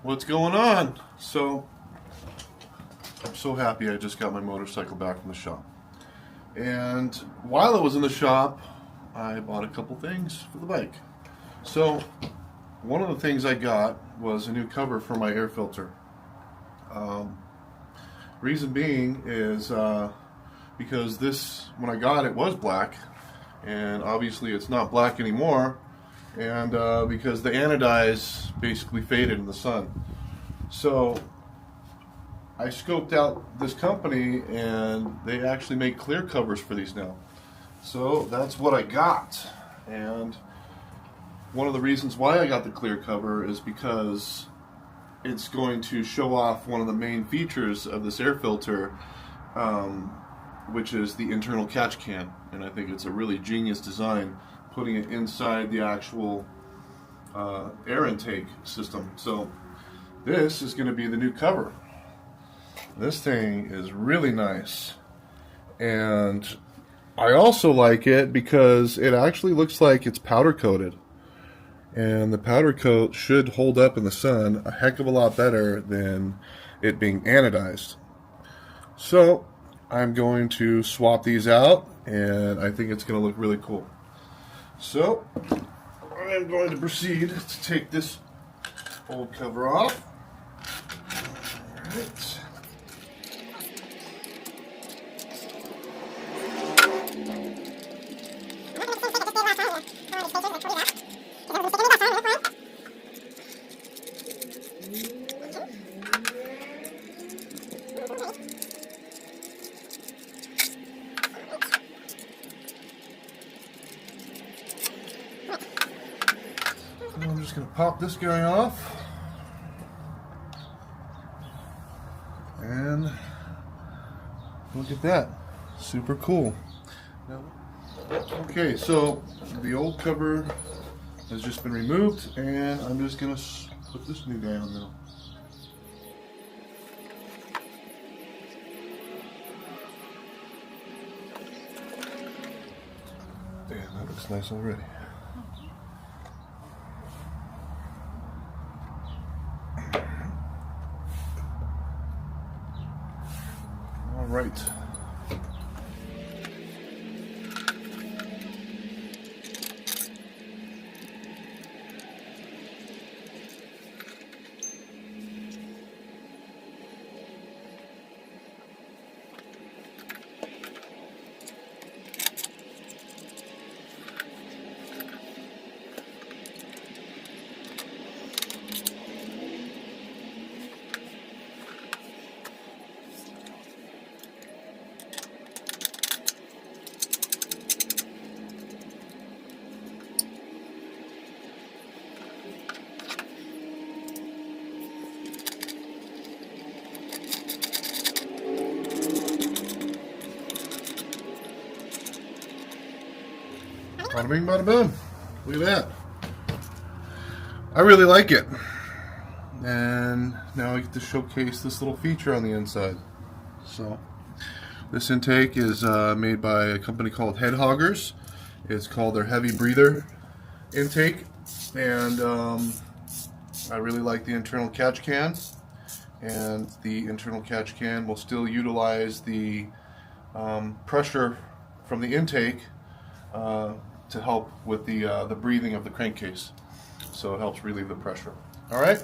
What's going on? So, I'm so happy I just got my motorcycle back from the shop. And while it was in the shop, I bought a couple things for the bike. So, one of the things I got was a new cover for my air filter. Reason being is because this, when I got it, was black, and obviously it's not black anymore, and because the anodize basically faded in the sun. So I scoped out this company, and they actually make clear covers for these now. So that's what I got. And one of the reasons why I got the clear cover is because it's going to show off one of the main features of this air filter, which is the internal catch can. And I think it's a really genius design, putting it inside the actual air intake system. So this is going to be the new cover. This thing is really nice, and I also like it because it actually looks like it's powder coated, and the powder coat should hold up in the sun a heck of a lot better than it being anodized. So I'm going to swap these out, and I think it's going to look really cool. So I'm going to proceed to take this old cover off. All right. I'm just going to pop this guy off, and look at that, super cool. Okay, so the old cover has just been removed, and I'm just going to put this new guy on now. Damn, that looks nice already. All right. Bada bing, bada boom. Look at that. I really like it. And now I get to showcase this little feature on the inside. So, this intake is made by a company called Head Hoggers. It's called their heavy breather intake. And I really like the internal catch can. And the internal catch can will still utilize the pressure from the intake to help with the breathing of the crankcase. So it helps relieve the pressure. All right,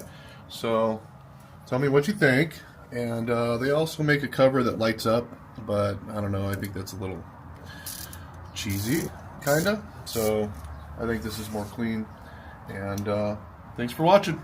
so tell me what you think. And they also make a cover that lights up, but I don't know, I think that's a little cheesy, kinda. So I think this is more clean. And thanks for watching.